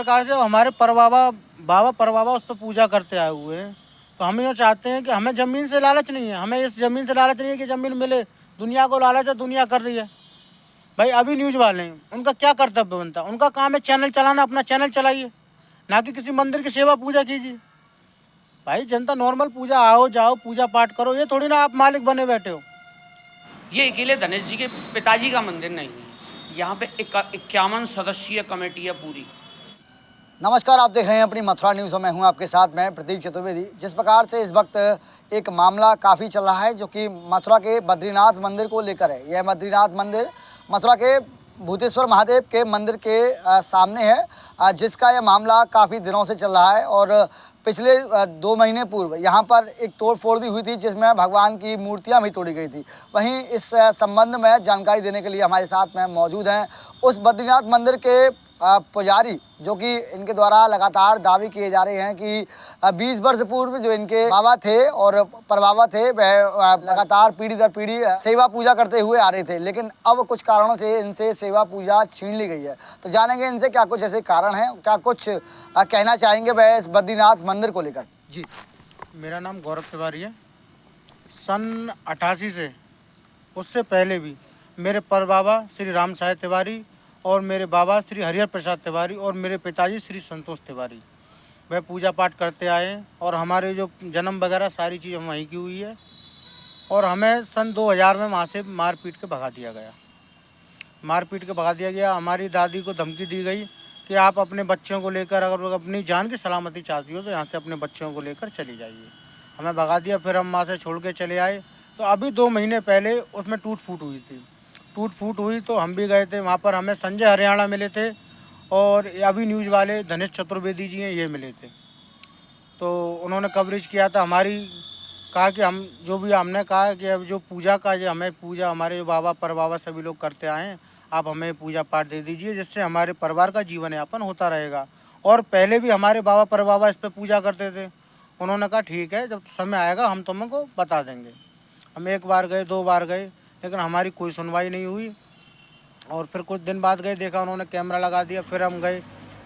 प्रकार से हमारे बाबा परबाबा उस पर पूजा करते आए हुए हैं, तो हम ये चाहते हैं कि हमें ज़मीन से लालच नहीं है, हमें इस ज़मीन से लालच नहीं है कि ज़मीन मिले। दुनिया को लालच है, दुनिया कर रही है। भाई अभी न्यूज़ वाले हैं, उनका क्या कर्तव्य बनता है? उनका काम है चैनल चलाना, अपना चैनल चलाइए, ना कि किसी मंदिर की सेवा पूजा कीजिए। भाई जनता नॉर्मल पूजा आओ जाओ पूजा पाठ करो, ये थोड़ी ना आप मालिक बने बैठे हो। ये अकेले धनेश जी के पिताजी का मंदिर नहीं है, यहाँ पे 51 सदस्यीय कमेटी है पूरी। नमस्कार, आप देख रहे हैं अपनी मथुरा न्यूज़। मैं हूं आपके साथ, मैं प्रतीक चतुर्वेदी। जिस प्रकार से इस वक्त एक मामला काफ़ी चल रहा है जो कि मथुरा के बद्रीनाथ मंदिर को लेकर है। यह बद्रीनाथ मंदिर मथुरा के भूतेश्वर महादेव के मंदिर के सामने है, जिसका यह मामला काफ़ी दिनों से चल रहा है। और पिछले 2 महीने पूर्व यहाँ पर एक तोड़फोड़ भी हुई थी, जिसमें भगवान की मूर्तियाँ भी तोड़ी गई थी। वहीं इस संबंध में जानकारी देने के लिए हमारे साथ में मौजूद हैं उस बद्रीनाथ मंदिर के पुजारी, जो कि इनके द्वारा लगातार दावे किए जा रहे हैं कि 20 वर्ष पूर्व जो इनके बाबा थे और परबाबा थे, वह लगातार पीढ़ी दर पीढ़ी सेवा पूजा करते हुए आ रहे थे, लेकिन अब कुछ कारणों से इनसे सेवा पूजा छीन ली गई है। तो जानेंगे इनसे क्या कुछ ऐसे कारण हैं, क्या कुछ कहना चाहेंगे वह इस बद्रीनाथ मंदिर को लेकर। जी, मेरा नाम गौरव तिवारी है। सन 88 से, उससे पहले भी मेरे परबाबा श्री राम साहेब तिवारी और मेरे बाबा श्री हरिहर प्रसाद तिवारी और मेरे पिताजी श्री संतोष तिवारी वह पूजा पाठ करते आए हैं। और हमारे जो जन्म वगैरह सारी चीज़ हम वहीं की हुई है। और हमें सन 2000 में वहाँ से मार पीट के भगा दिया गया। हमारी दादी को धमकी दी गई कि आप अपने बच्चों को लेकर, अगर अपनी जान की सलामती चाहती हो तो यहाँ से अपने बच्चों को लेकर चली जाइए। हमें भगा दिया, फिर हम वहाँ से छोड़ के चले आए। तो अभी 2 महीने पहले उसमें टूट फूट हुई तो हम भी गए थे वहाँ पर। हमें संजय हरियाणा मिले थे और अभी न्यूज़ वाले धनेश चतुर्वेदी जी हैं, ये मिले थे। तो उन्होंने कवरेज किया था हमारी, कहा कि हमने कहा कि अब जो पूजा का जो हमें पूजा हमारे जो बाबा परबाबा सभी लोग करते आए हैं, आप हमें पूजा पाठ दे दीजिए, जिससे हमारे परिवार का जीवन यापन होता रहेगा। और पहले भी हमारे बाबा परबाबा इस पर पूजा करते थे। उन्होंने कहा ठीक है, जब समय आएगा हम तुमको बता देंगे। हम 1 बार गए, 2 बार गए, लेकिन हमारी कोई सुनवाई नहीं हुई। और फिर कुछ दिन बाद गए, देखा उन्होंने कैमरा लगा दिया। फिर हम गए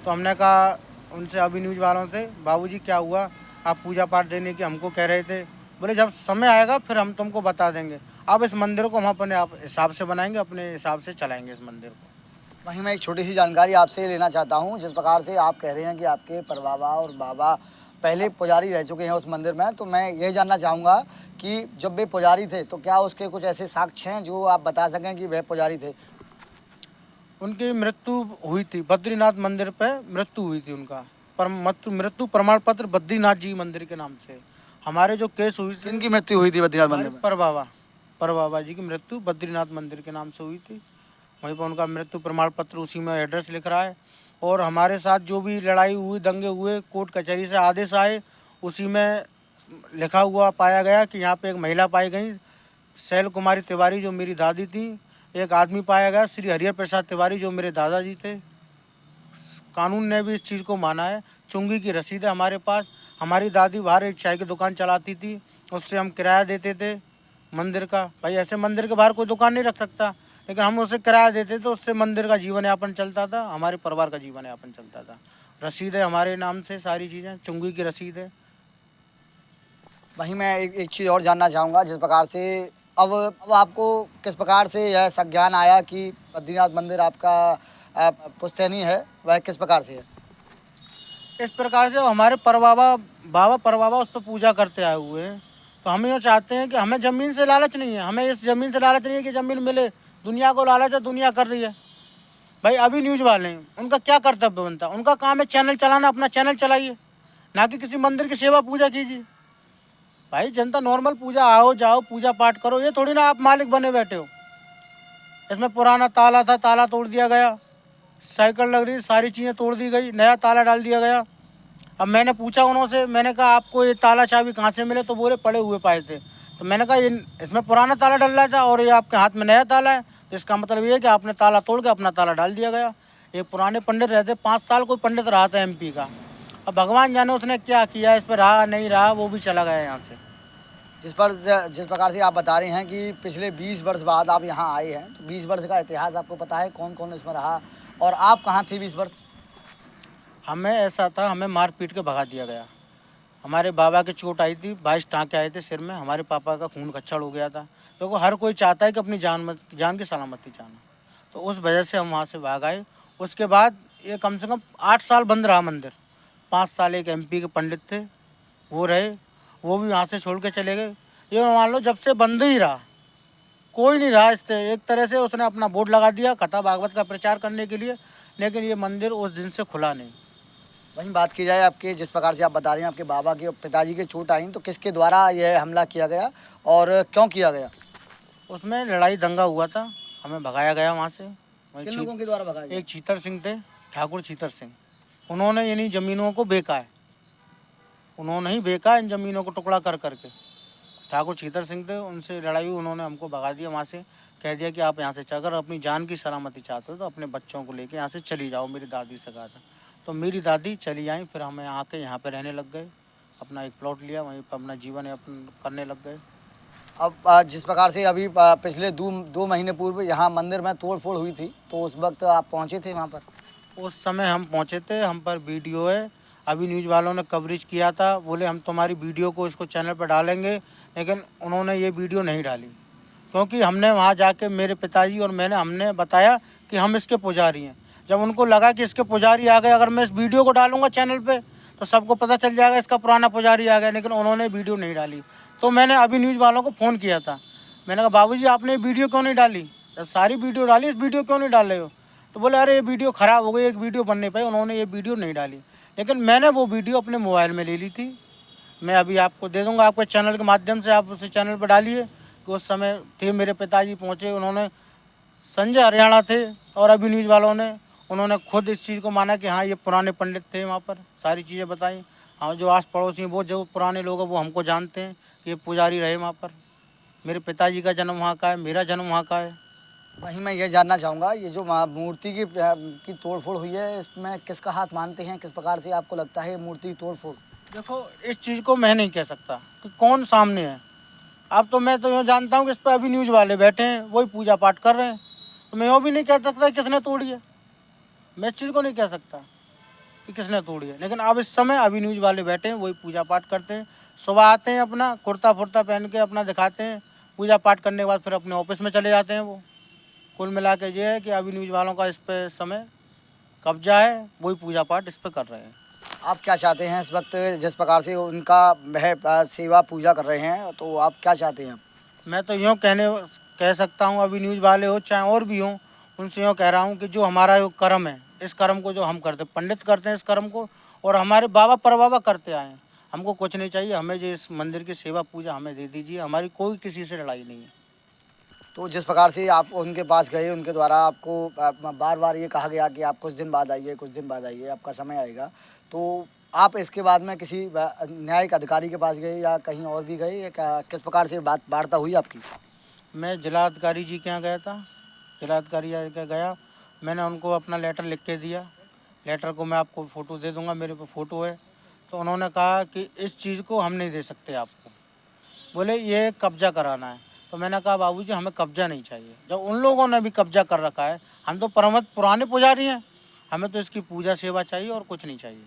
तो हमने कहा उनसे, अभी न्यूज़ वालों से, बाबूजी क्या हुआ, आप पूजा पाठ देने की हमको कह रहे थे। बोले जब समय आएगा फिर हम तुमको बता देंगे। अब इस मंदिर को हम अपने हिसाब से बनाएंगे, अपने हिसाब से चलाएंगे इस मंदिर को। वहीं मैं एक छोटी सी जानकारी आपसे लेना चाहता हूं। जिस प्रकार से आप कह रहे हैं कि आपके परबाबा और बाबा पहले पुजारी रह चुके हैं उस मंदिर में, तो मैं ये जानना चाहूँगा कि जब वे पुजारी थे तो क्या उसके कुछ ऐसे साक्ष्य हैं जो आप बता सकें कि वह पुजारी थे? उनकी मृत्यु हुई थी बद्रीनाथ मंदिर पे, मृत्यु हुई थी उनका। पर मृत्यु प्रमाण पत्र बद्रीनाथ जी मंदिर के नाम से। हमारे जो केस हुई थी, किनकी मृत्यु हुई थी बद्रीनाथ मंदिर में? परबाबा जी की मृत्यु बद्रीनाथ मंदिर के नाम से हुई थी। वहीं पर उनका मृत्यु प्रमाण पत्र, उसी में एड्रेस लिख रहा है। और हमारे साथ जो भी लड़ाई हुई, दंगे हुए, कोर्ट कचहरी से आदेश आए, उसी में लिखा हुआ पाया गया कि यहाँ पे एक महिला पाई गई, शैल कुमारी तिवारी, जो मेरी दादी थी। एक आदमी पाया गया श्री हरिहर प्रसाद तिवारी, जो मेरे दादाजी थे। कानून ने भी इस चीज़ को माना है। चुंगी की रसीद है हमारे पास। हमारी दादी बाहर एक चाय की दुकान चलाती थी, उससे हम किराया देते थे मंदिर का। भाई ऐसे मंदिर के बाहर कोई दुकान नहीं रख सकता, लेकिन हम उसे किराया देते थे, उससे मंदिर का जीवन यापन चलता था, हमारे परिवार का जीवन यापन चलता था। रसीद है हमारे नाम से, सारी चीज़ें, चुंगी की रसीद है। वहीं मैं एक चीज़ और जानना चाहूँगा। जिस प्रकार से अब आपको किस प्रकार से यह संज्ञान आया कि बद्रीनाथ मंदिर आपका पुश्तैनी है, वह किस प्रकार से है? इस प्रकार से हमारे बाबा परबाबा उस पर पूजा करते आए हुए हैं। तो हम ये चाहते हैं कि हमें ज़मीन से लालच नहीं है, हमें इस ज़मीन से लालच नहीं है कि ज़मीन मिले। दुनिया को लालच है, दुनिया कर रही है। भाई अभी न्यूज़ वाले हैं, उनका क्या कर्तव्य बनता है? उनका काम है चैनल चलाना, अपना चैनल चलाइए, ना कि किसी मंदिर की सेवा पूजा कीजिए। भाई जनता नॉर्मल पूजा आओ जाओ पूजा पाठ करो, ये थोड़ी ना आप मालिक बने बैठे हो। इसमें पुराना ताला था, ताला तोड़ दिया गया। साइकिल लग रही, सारी चीज़ें तोड़ दी गई, नया ताला डाल दिया गया। अब मैंने पूछा उनसे, मैंने कहा आपको ये ताला चाबी कहाँ से मिले? तो बोले पड़े हुए पाए थे। तो मैंने कहा ये इसमें पुराना ताला डल रहा था और ये आपके हाथ में नया ताला है, इसका मतलब ये है कि आपने ताला तोड़ के अपना ताला डाल दिया गया। एक पुराने पंडित रहते, 5 साल कोई पंडित रहा था MP का। अब भगवान जाने उसने क्या किया, इस पर रहा नहीं रहा, वो भी चला गया यहाँ से। जिस प्रकार से आप बता रहे हैं कि पिछले 20 वर्ष बाद आप यहाँ आए हैं, तो 20 वर्ष का इतिहास आपको पता है, कौन कौन इसमें रहा और आप कहाँ थे 20 वर्ष? हमें ऐसा था, हमें मार पीट के भगा दिया गया। हमारे बाबा के चोट आई थी, 22 टाँके आए थे सिर में, हमारे पापा का खून कच्चड़ हो गया था। तो हर कोई चाहता है कि अपनी जान की सलामती चाहना। तो उस वजह से हम वहाँ से भाग आए। उसके बाद ये कम से कम 8 साल बंद रहा मंदिर। 5 साल एक MP के पंडित थे, वो रहे, वो भी यहाँ से छोड़ के चले गए। ये मान लो जब से बंद ही रहा, कोई नहीं रहा। इससे एक तरह से उसने अपना बोर्ड लगा दिया कथा भागवत का प्रचार करने के लिए, लेकिन ये मंदिर उस दिन से खुला नहीं। वहीं बात की जाए आपके, जिस प्रकार से आप बता रहे हैं आपके बाबा के और पिताजी के चोट आई, तो किसके द्वारा यह हमला किया गया और क्यों किया गया? उसमें लड़ाई दंगा हुआ था, हमें भगाया गया वहाँ से। किन लोगों के द्वारा भगाया गया? एक चीतर सिंह थे, ठाकुर चीतर सिंह। उन्होंने इन्हीं ज़मीनों को बेचा है, उन्होंने ही बेचा इन ज़मीनों को टुकड़ा कर करके। ठाकुर चीतर सिंह थे, उनसे लड़ाई हुई, उन्होंने हमको भगा दिया वहाँ से। कह दिया कि आप यहाँ से अगर अपनी जान की सलामती चाहते हो तो अपने बच्चों को लेके यहाँ से चली जाओ। मेरी दादी से कहा था, तो मेरी दादी चली आई। फिर हमें आके यहाँ पे रहने लग गए, अपना एक प्लॉट लिया, वहीं पर अपना जीवन यापन करने लग गए। अब जिस प्रकार से अभी पिछले 2 महीने पूर्व यहाँ मंदिर में तोड़ फोड़ हुई थी, तो उस वक्त आप पहुँचे थे वहाँ पर? उस समय हम पहुँचे थे, हम पर वीडियो है। अभी न्यूज़ वालों ने कवरेज किया था, बोले हम तुम्हारी वीडियो को इसको चैनल पर डालेंगे, लेकिन उन्होंने ये वीडियो नहीं डाली। क्योंकि हमने वहाँ जाके, मेरे पिताजी और हमने बताया कि हम इसके पुजारी हैं। जब उनको लगा कि इसके पुजारी आ गए, अगर मैं इस वीडियो को डालूंगा चैनल पे तो सबको पता चल जाएगा इसका पुराना पुजारी आ गया, लेकिन उन्होंने वीडियो नहीं डाली। तो मैंने अभी न्यूज़ वालों को फ़ोन किया था, मैंने कहा बाबूजी आपने वीडियो क्यों नहीं डाली, जब सारी वीडियो डाली इस वीडियो क्यों नहीं डाल रहे हो? तो बोले अरे ये वीडियो ख़राब हो गई, एक वीडियो बन नहीं पाई, उन्होंने ये वीडियो नहीं डाली। लेकिन मैंने वो वीडियो अपने मोबाइल में ले ली थी, मैं अभी आपको दे दूँगा, आपके चैनल के माध्यम से आप उसे चैनल पर डालिए। कि उस समय थे मेरे पिताजी पहुँचे, उन्होंने संजय हरियाणा थे और अभी न्यूज़ वालों ने, उन्होंने खुद इस चीज़ को माना कि हाँ ये पुराने पंडित थे, वहाँ पर सारी चीज़ें बताई। हाँ जो आस पड़ोसी वो जो पुराने लोग हैं वो हमको जानते हैं कि ये पुजारी रहे वहाँ पर। मेरे पिताजी का जन्म वहाँ का है, मेरा जन्म वहाँ का है। वहीं मैं ये जानना चाहूँगा, ये जो मूर्ति की तोड़ फोड़ हुई है, इसमें किसका हाथ मानते हैं? किस प्रकार से आपको लगता है मूर्ति की तोड़ फोड़? देखो इस चीज़ को मैं नहीं कह सकता कि कौन सामने है। अब तो मैं तो यूँ जानता हूँ कि इस पर अभी न्यूज़ वाले बैठे हैं, वही पूजा पाठ कर रहे हैं, तो मैं यूँ भी नहीं कह सकता किसने तोड़ी है। मैं इस चीज़ को नहीं कह सकता कि किसने तोड़ी है, लेकिन अब इस समय अभी न्यूज़ वाले बैठे हैं, वही पूजा पाठ करते हैं। सुबह आते हैं, अपना कुर्ता फुर्ता पहन के अपना दिखाते हैं, पूजा पाठ करने के बाद फिर अपने ऑफिस में चले जाते हैं। वो कुल मिला के ये है कि अभी न्यूज़ वालों का इस पर समय कब्जा है, वही पूजा पाठ इस पर कर रहे हैं। आप क्या चाहते हैं इस वक्त, जिस प्रकार से उनका वह सेवा पूजा कर रहे हैं, तो आप क्या चाहते हैं? मैं तो यूँ कह सकता हूँ, अभी न्यूज़ वाले हो चाहे और भी हों, उनसे यूँ कह रहा हूँ कि जो हमारा जो कर्म है, इस कर्म को जो हम करते, पंडित करते हैं इस कर्म को, और हमारे बाबा परबाबा करते आए हैं, हमको कुछ नहीं चाहिए। हमें जो इस मंदिर की सेवा पूजा हमें दे दीजिए, हमारी कोई किसी से लड़ाई नहीं है। तो जिस प्रकार से आप उनके पास गए, उनके द्वारा आपको बार बार ये कहा गया कि आप कुछ दिन बाद आइए, कुछ दिन बाद आइए, आपका समय आएगा, तो आप इसके बाद में किसी न्यायिक अधिकारी के पास गए या कहीं और भी गए, या किस प्रकार से वार्ता हुई आपकी? मैं जिलाधिकारी जी के यहाँ गया था, जिलाधिकारी के गया, मैंने उनको अपना लेटर लिख के दिया। लेटर को मैं आपको फ़ोटो दे दूँगा, मेरे पे फ़ोटो है। तो उन्होंने कहा कि इस चीज़ को हम नहीं दे सकते आपको, बोले ये कब्जा कराना है। तो मैंने कहा बाबूजी हमें कब्जा नहीं चाहिए, जब उन लोगों ने भी कब्जा कर रखा है, हम तो पुराने पुजारी हैं, हमें तो इसकी पूजा सेवा चाहिए और कुछ नहीं चाहिए।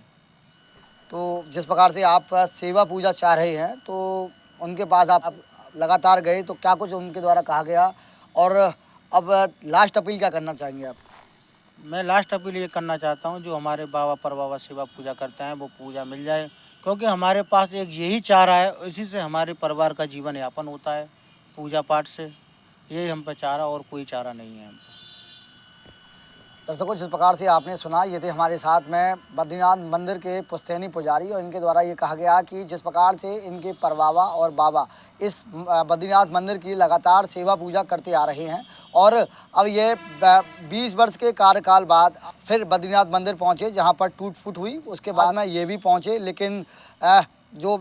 तो जिस प्रकार से आप सेवा पूजा चाह रहे हैं, तो उनके पास आप लगातार गए, तो क्या कुछ उनके द्वारा कहा गया, और अब लास्ट अपील क्या करना चाहेंगे आप? मैं लास्ट अपील ये करना चाहता हूँ, जो हमारे बाबा परबाबा सेवा पूजा करते हैं वो पूजा मिल जाए, क्योंकि हमारे पास एक यही चारा है, इसी से हमारे परिवार का जीवन यापन होता है, पूजा पाठ से। यही हम पे चारा, और कोई चारा नहीं है हम पे। दर्शकों, जिस प्रकार से आपने सुना, ये थे हमारे साथ में बद्रीनाथ मंदिर के पुश्तैनी पुजारी, और इनके द्वारा ये कहा गया कि जिस प्रकार से इनके परबाबा और बाबा इस बद्रीनाथ मंदिर की लगातार सेवा पूजा करते आ रहे हैं, और अब ये 20 वर्ष के कार्यकाल बाद फिर बद्रीनाथ मंदिर पहुंचे, जहां पर टूट फूट हुई। उसके बाद में ये भी पहुंचे, लेकिन जो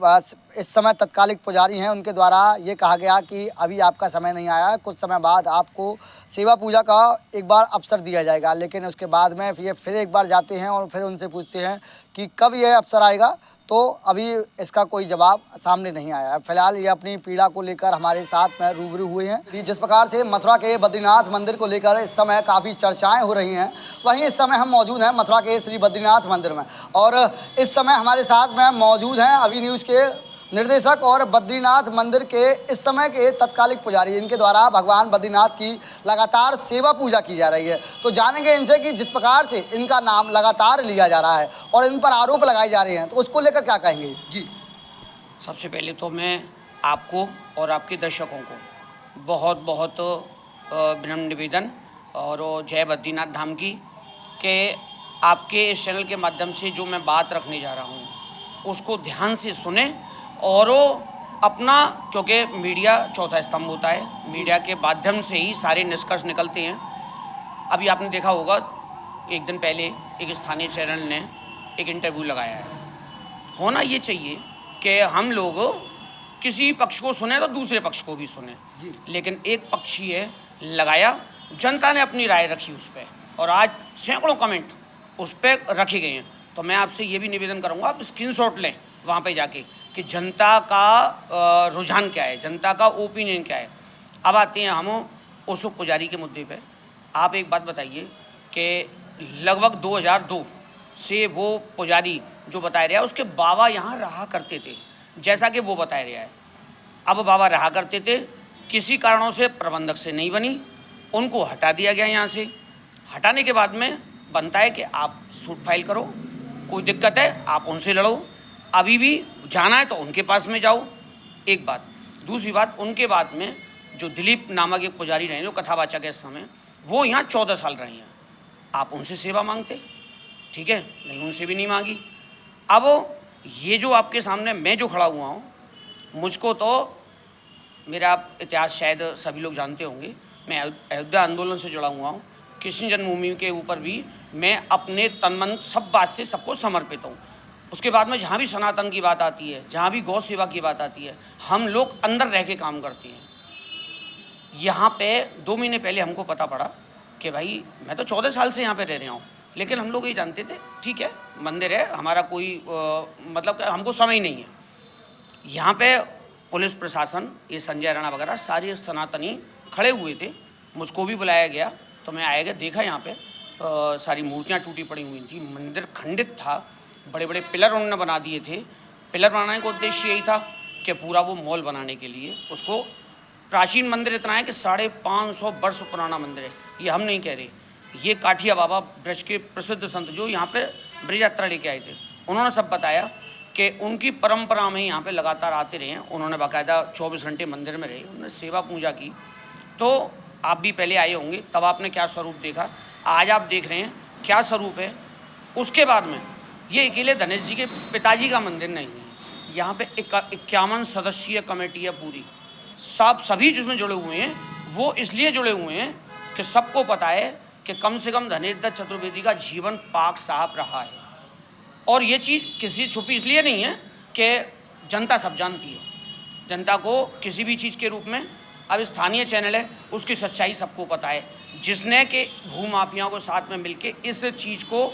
इस समय तत्कालिक पुजारी हैं, उनके द्वारा ये कहा गया कि अभी आपका समय नहीं आया, कुछ समय बाद आपको सेवा पूजा का एक बार अवसर दिया जाएगा। लेकिन उसके बाद में ये फिर एक बार जाते हैं और फिर उनसे पूछते हैं कि कब यह अवसर आएगा। तो अभी इसका कोई जवाब सामने नहीं आया है। फिलहाल ये अपनी पीड़ा को लेकर हमारे साथ में रूबरू हुए हैं। जिस प्रकार से मथुरा के बद्रीनाथ मंदिर को लेकर इस समय काफ़ी चर्चाएं हो रही हैं, वहीं इस समय हम मौजूद हैं मथुरा के श्री बद्रीनाथ मंदिर में, और इस समय हमारे साथ में मौजूद हैं अभी न्यूज़ के निर्देशक और बद्रीनाथ मंदिर के इस समय के तत्कालिक पुजारी। इनके द्वारा भगवान बद्रीनाथ की लगातार सेवा पूजा की जा रही है। तो जानेंगे इनसे कि जिस प्रकार से इनका नाम लगातार लिया जा रहा है और इन पर आरोप लगाए जा रहे हैं, तो उसको लेकर क्या कहेंगे जी? सबसे पहले तो मैं आपको और आपके दर्शकों को बहुत बहुत विनम्र निवेदन और जय बद्रीनाथ धाम की कि आपके इस चैनल के माध्यम से जो मैं बात रखने जा रहा हूँ उसको ध्यान से सुने और अपना, क्योंकि मीडिया चौथा स्तंभ होता है, मीडिया के माध्यम से ही सारे निष्कर्ष निकलते हैं। अभी आपने देखा होगा एक दिन पहले एक स्थानीय चैनल ने एक इंटरव्यू लगाया है। होना ये चाहिए कि हम लोग किसी पक्ष को सुने तो दूसरे पक्ष को भी सुने, लेकिन एक पक्ष ही है लगाया, जनता ने अपनी राय रखी उस पर, और आज सैकड़ों कमेंट उस पर रखे गए हैं। तो मैं आपसे ये भी निवेदन करूँगा, आप स्क्रीनशॉट लें वहाँ पे जाके कि जनता का रुझान क्या है, जनता का ओपिनियन क्या है। अब आते हैं हम उस पुजारी के मुद्दे पे। आप एक बात बताइए कि लगभग 2002 से वो पुजारी जो बता रहा है उसके बाबा यहाँ रहा करते थे, जैसा कि वो बता रहा है। अब बाबा रहा करते थे, किसी कारणों से प्रबंधक से नहीं बनी, उनको हटा दिया गया यहाँ से। हटाने के बाद में बनता है कि आप सूट फाइल करो, कोई दिक्कत है आप उनसे लड़ो, अभी भी जाना है तो उनके पास में जाओ। एक बात। दूसरी बात, उनके बाद में जो दिलीप नामक एक पुजारी रहे जो कथावाचक है इस समय, वो यहाँ 14 साल रहे हैं। आप उनसे सेवा मांगते, ठीक है, नहीं उनसे भी नहीं मांगी। अब ये जो आपके सामने मैं जो खड़ा हुआ हूँ, मुझको तो मेरा इतिहास शायद सभी लोग जानते होंगे, मैं अयोध्या आंदोलन से जुड़ा हुआ हूँ। कृष्ण जन्मभूमि के ऊपर भी मैं अपने तन मन सब बात से सबको समर्पित हूँ। उसके बाद में जहाँ भी सनातन की बात आती है, जहाँ भी गौ सेवा की बात आती है, हम लोग अंदर रह के काम करते हैं। यहाँ पे 2 महीने पहले हमको पता पड़ा कि भाई मैं तो 14 साल से यहाँ पे रह रहा हूँ, लेकिन हम लोग ये जानते थे ठीक है मंदिर है, हमारा कोई मतलब हमको समय नहीं है। यहाँ पे पुलिस प्रशासन, ये संजय राणा वगैरह सारे सनातनी खड़े हुए थे, मुझको भी बुलाया गया। तो मैं आया गया, देखा यहाँ पे सारी मूर्तियाँ टूटी पड़ी हुई थी, मंदिर खंडित था, बड़े बड़े पिलर उन्होंने बना दिए थे। पिलर बनाने का उद्देश्य यही था कि पूरा वो मॉल बनाने के लिए उसको, प्राचीन मंदिर इतना है कि 550 वर्ष पुराना मंदिर है। ये हम नहीं कह रहे, ये काठिया बाबा ब्रज के प्रसिद्ध संत जो यहाँ पे ब्रज यात्रा लेके आए थे, उन्होंने सब बताया कि उनकी परंपरा में यहाँ पे लगातार आते रहे हैं। उन्होंने बाकायदा 24 घंटे मंदिर में रहे, उन्होंने सेवा पूजा की। तो आप भी पहले आए होंगे, तब आपने क्या स्वरूप देखा, आज आप देख रहे हैं क्या स्वरूप है। उसके बाद में ये अकेले धनेश जी के पिताजी का मंदिर नहीं है, यहाँ पे 51 सदस्यीय कमेटी है पूरी, सभी जिसमें जुड़े हुए हैं। वो इसलिए जुड़े हुए हैं कि सबको पता है कि कम से कम धनेश दत्त चतुर्वेदी का जीवन पाक साफ रहा है। और ये चीज़ किसी छुपी इसलिए नहीं है कि जनता सब जानती है, जनता को किसी भी चीज़ के रूप में। अब स्थानीय चैनल है, उसकी सच्चाई सबको पता है, जिसने कि भूमाफियाओं को साथ में मिलके इस चीज़ को,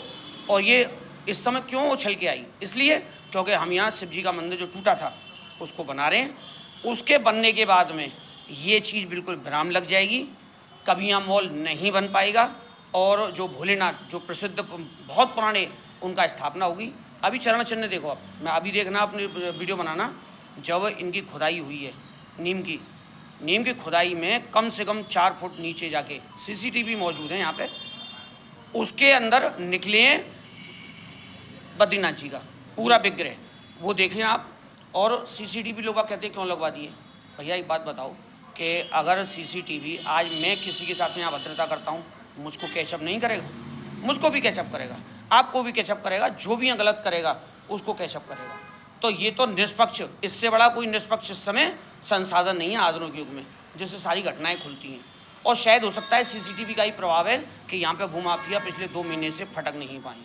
और ये इस समय क्यों उछल के आई, इसलिए क्योंकि हम यहाँ शिव जी का मंदिर जो टूटा था उसको बना रहे हैं। उसके बनने के बाद में ये चीज़ बिल्कुल विराम लग जाएगी, कभी यहाँ मॉल नहीं बन पाएगा। और जो भोलेनाथ जो प्रसिद्ध बहुत पुराने, उनका स्थापना होगी। अभी चरण चिन्ह देखो आप, मैं अभी देखना अपनी वीडियो बनाना, जब इनकी खुदाई हुई है नीम की खुदाई में कम से कम 4 फुट नीचे जाके CCTV मौजूद है यहाँ पे, उसके अंदर निकले हैं बद्रीनाथ जी का पूरा विग्रह, वो देखें आप। और CCTV लोग कहते हैं क्यों लगवा दिए, भैया एक बात बताओ कि अगर CCTV आज मैं किसी के साथ में यहाँ भद्रता करता हूँ, मुझको कैचअप नहीं करेगा, मुझको भी कैचअप करेगा, आपको भी कैचअप करेगा, जो भी यहाँ गलत करेगा उसको कैचअप करेगा। तो ये तो निष्पक्ष, इससे बड़ा कोई निष्पक्ष इस समय संसाधन नहीं है आधुनिक युग में, जिससे सारी घटनाएं खुलती हैं। और शायद हो सकता है CCTV का ही प्रभाव है कि यहाँ पे भूमाफिया पिछले 2 महीने से फटक नहीं पाई।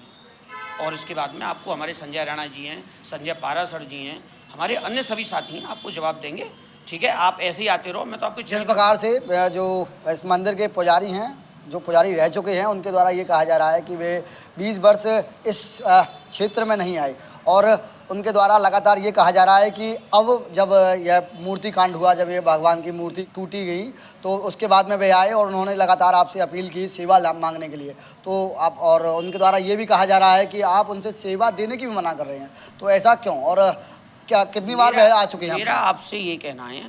और इसके बाद में आपको हमारे संजय राणा जी हैं, संजय पाराशर जी हैं, हमारे अन्य सभी साथी हैं, आपको जवाब देंगे। ठीक है, आप ऐसे ही आते रहो, मैं तो आपको जिस प्रकार से जो इस मंदिर के पुजारी हैं, जो पुजारी रह चुके हैं, उनके द्वारा ये कहा जा रहा है कि वे 20 वर्ष इस क्षेत्र में नहीं आए और उनके द्वारा लगातार ये कहा जा रहा है कि अब जब यह मूर्ति कांड हुआ, जब ये भगवान की मूर्ति टूटी गई, तो उसके बाद में वे आए और उन्होंने लगातार आपसे अपील की सेवा मांगने के लिए। तो आप, और उनके द्वारा ये भी कहा जा रहा है कि आप उनसे सेवा देने की भी मना कर रहे हैं, तो ऐसा क्यों? और क्या कितनी बार वे आ चुके हैं? मेरा आपसे ये कहना है,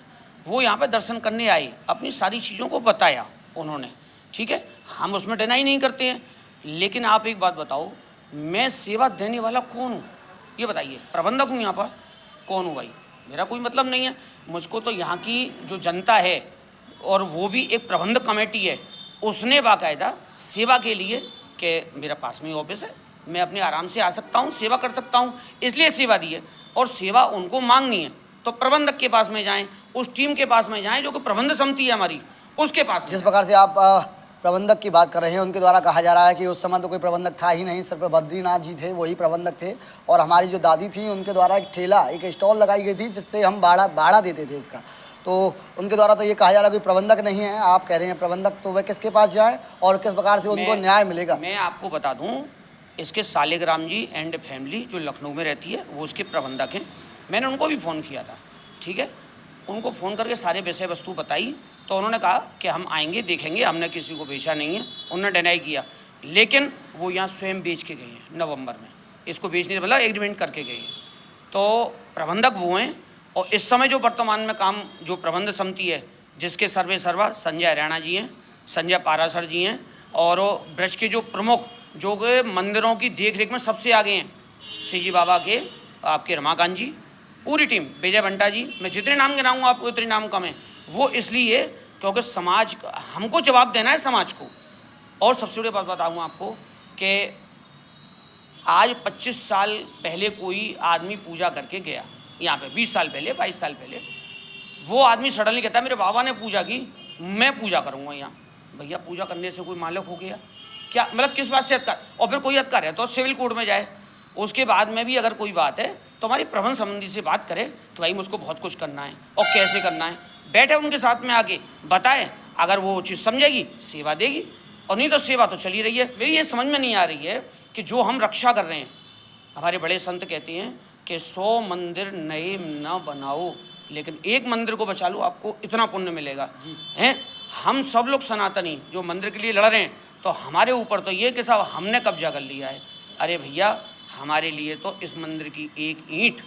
वो यहाँ पे दर्शन करने आए, अपनी सारी चीज़ों को बताया उन्होंने, ठीक है, हम उसमें डिनाई नहीं करते हैं। लेकिन आप एक बात बताओ, मैं सेवा देने वाला कौन हूँ ये बताइए? प्रबंधक हूँ यहाँ पर, कौन हूँ भाई? मेरा कोई मतलब नहीं है। मुझको तो यहाँ की जो जनता है, और वो भी एक प्रबंधक कमेटी है, उसने बाकायदा सेवा के लिए कि मेरा पास में ऑफिस है, मैं अपने आराम से आ सकता हूँ, सेवा कर सकता हूँ, इसलिए सेवा दी है। और सेवा उनको मांगनी है तो प्रबंधक के पास में जाएं, उस टीम के पास में जाएं जो कि प्रबंध समिति है हमारी, उसके पास। जिस प्रकार से आप प्रबंधक की बात कर रहे हैं, उनके द्वारा कहा जा रहा है कि उस समय तो कोई प्रबंधक था ही नहीं, सिर्फ बद्रीनाथ जी थे, वही प्रबंधक थे। और हमारी जो दादी थी, उनके द्वारा एक ठेला, एक स्टॉल लगाई गई थी जिससे हम भाड़ा देते थे इसका। तो उनके द्वारा तो ये कहा जा रहा है कि प्रबंधक नहीं है, आप कह रहे हैं प्रबंधक, तो वह किसके पास जाएँ और किस प्रकार से उनको न्याय मिलेगा? मैं आपको बता दूँ, इसके सालिग्राम जी एंड फैमिली जो लखनऊ में रहती है, वो उसके प्रबंधक हैं। मैंने उनको भी फ़ोन किया था, ठीक है, उनको फ़ोन करके सारे विषय वस्तु बताई, तो उन्होंने कहा कि हम आएंगे, देखेंगे, हमने किसी को बेचा नहीं है, उन्होंने डिनाई किया। लेकिन वो यहाँ स्वयं बेच के गए हैं नवंबर में, इसको बेचने से मतलब एग्रीमेंट करके गए हैं। तो प्रबंधक वो हैं, और इस समय जो वर्तमान में काम, जो प्रबंध समिति है, जिसके सर्वा संजय हरियाणा जी हैं, संजय पारासर जी हैं, और ब्रज के जो प्रमुख, जो मंदिरों की देख रेख में सबसे आगे हैं, श्री बाबा के आपके रमाकांत जी, पूरी टीम, विजय बंटा जी, मैं जितने नाम गिनाऊंगा आपको उतने नाम कम है। वो इसलिए क्योंकि समाज, हमको जवाब देना है समाज को। और सबसे बड़ी बात बताऊंगा आपको कि आज 25 साल पहले कोई आदमी पूजा करके गया यहाँ पे, 20 साल पहले, 22 साल पहले, वो आदमी सडनली कहता है मेरे बाबा ने पूजा की, मैं पूजा करूँगा यहाँ। भैया, पूजा करने से कोई मालिक हो गया क्या? मतलब किस बात से अधिकार? और फिर कोई अधिकार है तो सिविल कोर्ट में जाए, उसके बाद में भी अगर कोई बात है तो हमारी प्रबंध संबंधी से बात करें कि भाई मुझको बहुत कुछ करना है और कैसे करना है, बैठे उनके साथ में आके बताए, अगर वो चीज़ समझेगी सेवा देगी, और नहीं तो सेवा तो चली रही है। मेरी ये समझ में नहीं आ रही है कि जो हम रक्षा कर रहे हैं, हमारे बड़े संत कहते हैं कि 100 मंदिर नए न बनाओ, लेकिन एक मंदिर को बचा लो, आपको इतना पुण्य मिलेगा। हैं, हम सब लोग सनातनी जो मंदिर के लिए लड़ रहे हैं, तो हमारे ऊपर तो ये कि साहब हमने कब्जा कर लिया है। अरे भैया, हमारे लिए तो इस मंदिर की एक ईंट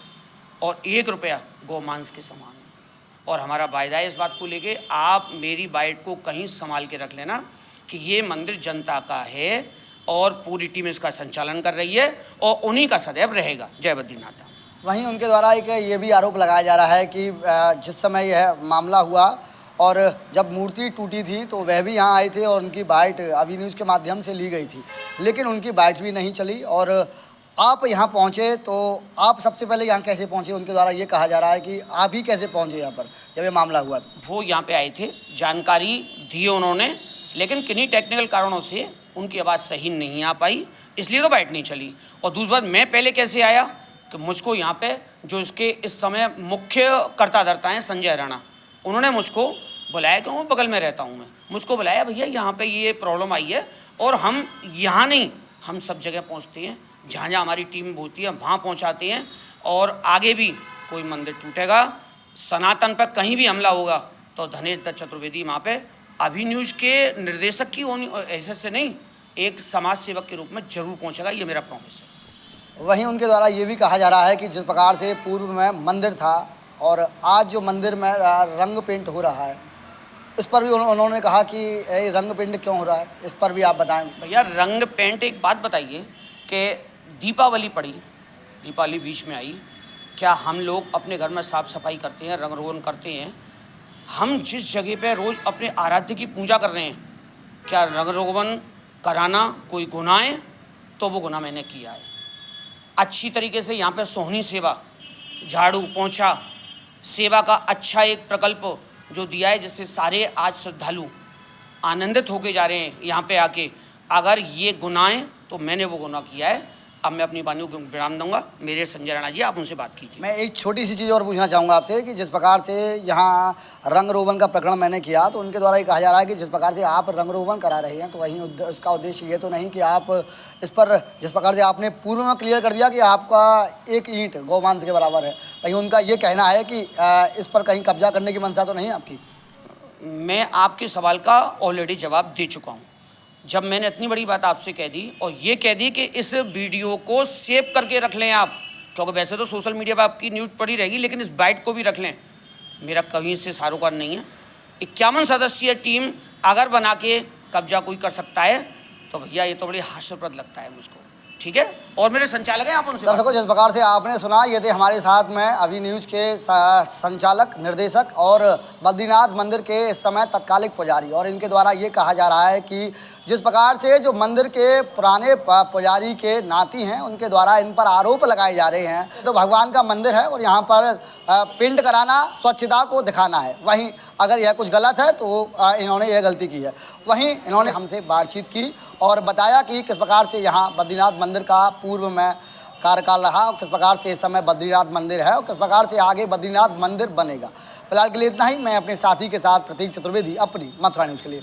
और 1 रुपया गोमांस के समान है। और हमारा वायदा है इस बात को लेके, आप मेरी बाइट को कहीं संभाल के रख लेना कि ये मंदिर जनता का है और पूरी टीम इसका संचालन कर रही है और उन्हीं का सदैव रहेगा। जय बद्रीनाथ। वहीं उनके द्वारा एक ये भी आरोप लगाया जा रहा है कि जिस समय यह मामला हुआ और जब मूर्ति टूटी थी तो वह भी यहाँ आए थे और उनकी बाइट अभी न्यूज़ के माध्यम से ली गई थी, लेकिन उनकी बाइट भी नहीं चली। और आप यहाँ पहुँचे तो आप सबसे पहले यहाँ कैसे पहुँचे? उनके द्वारा ये कहा जा रहा है कि आप ही कैसे पहुँचे यहाँ पर जब ये मामला हुआ? वो यहाँ पे आए थे, जानकारी दी उन्होंने, लेकिन किन्हीं टेक्निकल कारणों से उनकी आवाज़ सही नहीं आ पाई, इसलिए तो बाइट नहीं चली। और दूसरी बात, मैं पहले कैसे आया कि मुझको यहाँ पे जो इसके इस समय मुख्य कर्ता धर्ता हैं संजय राणा, उन्होंने मुझको बुलाया, क्यों वो बगल में रहता हूँ मैं, मुझको बुलाया, भैया यहाँ पे ये प्रॉब्लम आई है, और हम यहाँ नहीं, हम सब जगह पहुँचते हैं, जहाँ जहाँ हमारी टीम होती है वहाँ पहुँचाते हैं, और आगे भी कोई मंदिर टूटेगा, सनातन पर कहीं भी हमला होगा तो धनेश दत्त चतुर्वेदी वहाँ पे अभी न्यूज़ के निर्देशक की होनी ऐसे से नहीं, एक समाज सेवक के रूप में जरूर पहुँचेगा, ये मेरा प्रॉमिस है। वहीं उनके द्वारा ये भी कहा जा रहा है कि जिस प्रकार से पूर्व में मंदिर था और आज जो मंदिर में रंग पेंट हो रहा है, इस पर भी उन्होंने कहा कि रंग पेंट क्यों हो रहा है, इस पर भी आप बताएं। भैया, रंग पेंट, एक बात बताइए कि दीपावली पड़ी, दीपावली बीच में आई, क्या हम लोग अपने घर में साफ़ सफाई करते हैं, रंग रोगन करते हैं? हम जिस जगह पे रोज़ अपने आराध्य की पूजा कर रहे हैं, क्या रंग रोगन कराना कोई गुनाह है? तो वो गुनाह मैंने किया है। अच्छी तरीके से यहाँ पे सोहनी सेवा, झाड़ू पोंछा सेवा का अच्छा एक प्रकल्प जो दिया है, जिससे सारे आज श्रद्धालु आनंदित होके जा रहे हैं यहाँ पे आके। अगर ये गुनाह है तो मैंने वो गुनाह किया है, अब मैं अपनी वाणी को विराम दूंगा। मेरे संजय राणा जी, आप उनसे बात कीजिए। मैं एक छोटी सी चीज़ और पूछना चाहूँगा आपसे कि जिस प्रकार से यहाँ रंग रोगन का प्रकरण मैंने किया, तो उनके द्वारा ये कहा जा रहा है कि जिस प्रकार से आप रंग रोगन करा रहे हैं, तो वहीं उसका उद्देश्य ये तो नहीं कि आप इस पर, जिस प्रकार से आपने पूर्व में क्लियर कर दिया कि आपका एक ईंट गौमांस के बराबर है, कहीं उनका ये कहना है कि इस पर कहीं कब्जा करने की मंशा तो नहीं है आपकी? मैं आपके सवाल का ऑलरेडी जवाब दे चुका हूँ। जब मैंने इतनी बड़ी बात आपसे कह दी और ये कह दी कि इस वीडियो को सेव करके रख लें आप, क्योंकि वैसे तो सोशल मीडिया पर आपकी न्यूज़ पड़ी रहेगी, लेकिन इस बाइट को भी रख लें। मेरा कहीं से सारोकार नहीं है। 51 सदस्यीय टीम अगर बना के कब्जा कोई कर सकता है तो भैया ये तो बड़ी हास्यास्पद लगता है मुझको, ठीक है। और मेरे संचालक हैं, आप उनसे बात दर्शकों, जिस प्रकार से आपने सुना, ये थे हमारे साथ में अभी न्यूज़ के संचालक, निर्देशक और बद्रीनाथ मंदिर के इस समय तत्कालिक पुजारी, और इनके द्वारा ये कहा जा रहा है कि जिस प्रकार से जो मंदिर के पुराने पुजारी के नाती हैं, उनके द्वारा इन पर आरोप लगाए जा रहे हैं। तो भगवान का मंदिर है और यहाँ पर पेंट कराना, स्वच्छता को दिखाना है। वहीं अगर यह कुछ गलत है तो इन्होंने यह गलती की है। वहीं इन्होंने हमसे बातचीत की और बताया कि किस प्रकार से यहाँ बद्रीनाथ मंदिर का पूर्व में कार्यकाल रहा और किस प्रकार से इस समय बद्रीनाथ मंदिर है और किस प्रकार से आगे बद्रीनाथ मंदिर बनेगा। फिलहाल के लिए इतना ही। मैं अपने साथी के साथ प्रतीक चतुर्वेदी, अपनी मथुरा न्यूज़ के लिए।